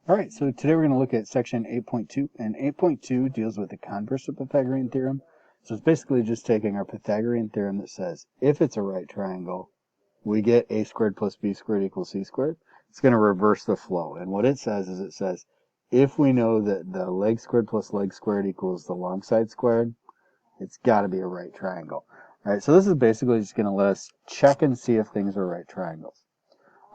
Alright, so today we're going to look at section 8.2, and 8.2 deals with the converse of the Pythagorean theorem. So it's basically just taking our Pythagorean theorem that says if it's a right triangle, we get a squared plus b squared equals c squared. It's going to reverse the flow, and what it says is if we know that the leg squared plus leg squared equals the long side squared, it's got to be a right triangle. Alright, so this is basically just going to let us check and see if things are right triangles.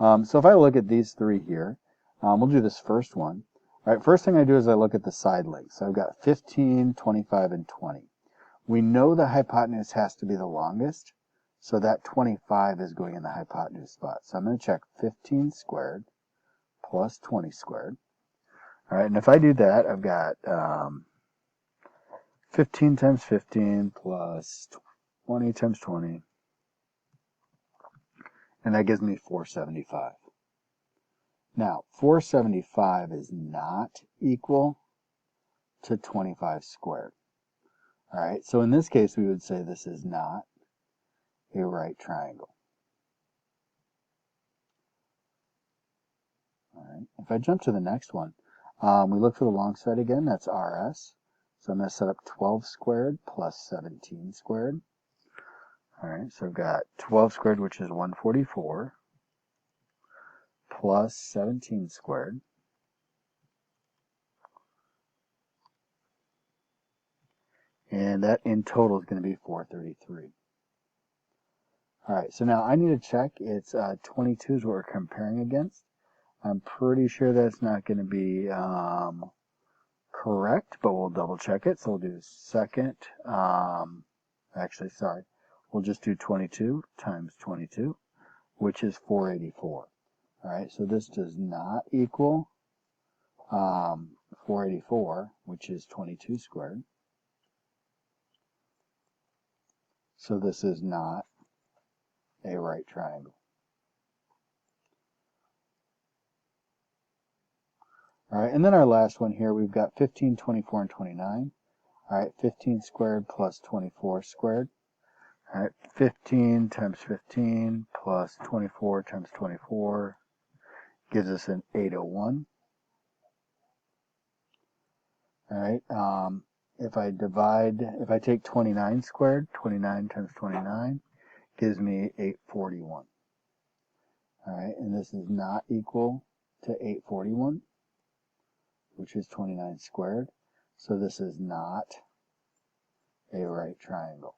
So if I look at these three here, we'll do this first one. All right, first thing I do is I look at the side lengths. So I've got 15, 25, and 20. We know the hypotenuse has to be the longest, so that 25 is going in the hypotenuse spot. So I'm going to check 15 squared plus 20 squared. All right, and if I do that, I've got 15 times 15 plus 20 times 20, and that gives me 475. Now, 475 is not equal to 25 squared. All right, so in this case, we would say this is not a right triangle. All right, if I jump to the next one, we look for the long side again. That's RS. So I'm going to set up 12 squared plus 17 squared. All right, so I've got 12 squared, which is 144, plus 17 squared. And that in total is going to be 433. All right, so now I need to check. It's 22 is what we're comparing against. I'm pretty sure that's not going to be correct, but we'll double check it. So we'll do second. We'll just do 22 times 22, which is 484. All right, so this does not equal 484, which is 22 squared. So this is not a right triangle. All right, and then our last one here, we've got 15, 24, and 29. All right, 15 squared plus 24 squared. All right, 15 times 15 plus 24 times 24 gives us an 801. All right, if I take 29 squared, 29 times 29 gives me 841. All right, and this is not equal to 841, which is 29 squared. So this is not a right triangle.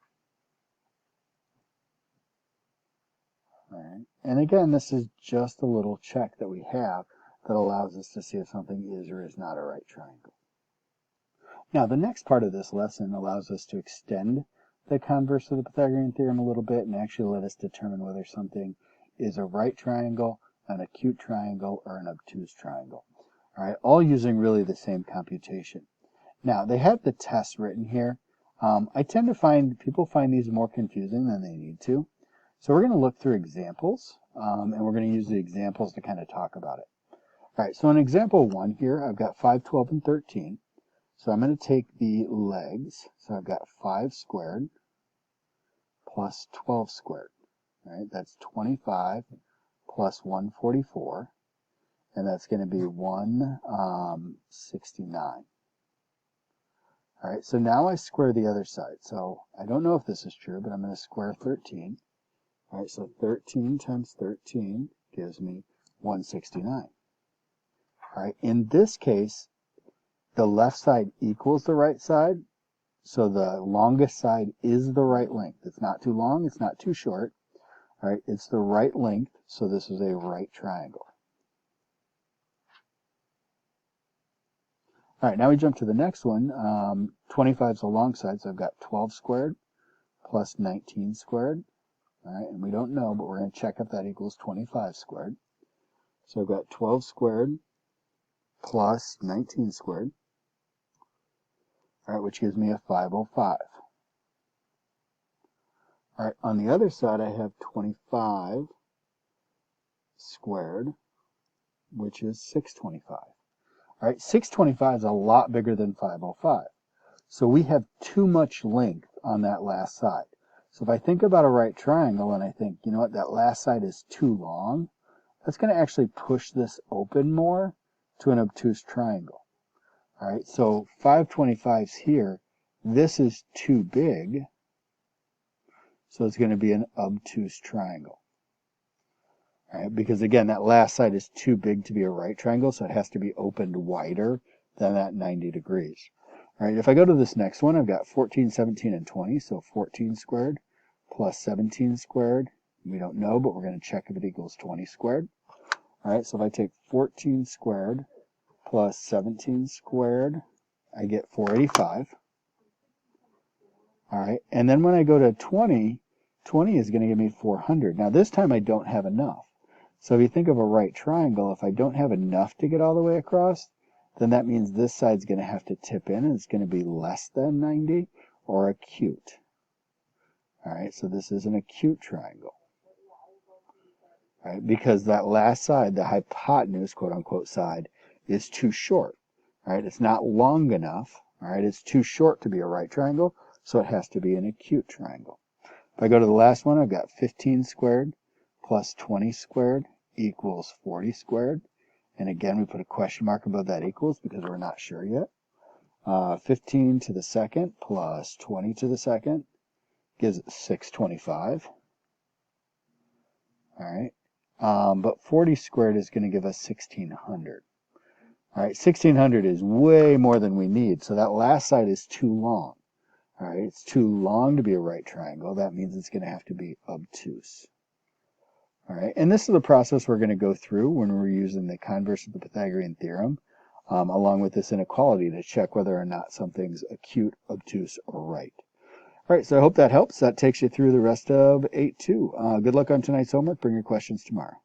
All right, and again, this is just a little check that we have that allows us to see if something is or is not a right triangle. Now, the next part of this lesson allows us to extend the converse of the Pythagorean theorem a little bit and actually let us determine whether something is a right triangle, an acute triangle, or an obtuse triangle. All right, all using really the same computation. Now, they have the tests written here. I tend to find people find these more confusing than they need to. So we're going to look through examples, and we're going to use the examples to kind of talk about it. All right, so in example 1 here, I've got 5, 12, and 13. So I'm going to take the legs. So I've got 5 squared plus 12 squared. All right, that's 25 plus 144, and that's going to be 169. All right, so now I square the other side. So I don't know if this is true, but I'm going to square 13. All right, so 13 times 13 gives me 169. All right, in this case, the left side equals the right side, so the longest side is the right length. It's not too long, it's not too short. All right, it's the right length, so this is a right triangle. All right, now we jump to the next one. 25 is the long side, so I've got 12 squared plus 19 squared. All right, and we don't know, but we're going to check if that equals 25 squared. So I've got 12 squared plus 19 squared. All right, which gives me a 505. All right, on the other side, I have 25 squared, which is 625. All right, 625 is a lot bigger than 505. So we have too much length on that last side. So if I think about a right triangle and I think, you know what, that last side is too long, that's going to actually push this open more to an obtuse triangle. All right, so 525's here. This is too big, so it's going to be an obtuse triangle. All right, because again, that last side is too big to be a right triangle, so it has to be opened wider than that 90 degrees. All right, if I go to this next one, I've got 14, 17, and 20, so 14 squared plus 17 squared. We don't know, but we're going to check if it equals 20 squared. All right, so if I take 14 squared plus 17 squared, I get 485. All right, and then when I go to 20, 20 is going to give me 400. Now this time I don't have enough. So if you think of a right triangle, if I don't have enough to get all the way across, then that means this side's going to have to tip in, and it's going to be less than 90 or acute. All right, so this is an acute triangle. All right, because that last side, the hypotenuse, quote unquote, side, is too short. All right, it's not long enough. All right, it's too short to be a right triangle, so it has to be an acute triangle. If I go to the last one, I've got 15 squared plus 20 squared equals 40 squared. And again, we put a question mark above that equals because we're not sure yet. 15 to the second plus 20 to the second gives 625. All right. But 40 squared is going to give us 1600. All right, 1600 is way more than we need, so that last side is too long. All right, it's too long to be a right triangle. That means it's going to have to be obtuse. All right, and this is the process we're going to go through when we're using the converse of the Pythagorean theorem, along with this inequality to check whether or not something's acute, obtuse, or right. All right, so I hope that helps. That takes you through the rest of 8.2. Good luck on tonight's homework. Bring your questions tomorrow.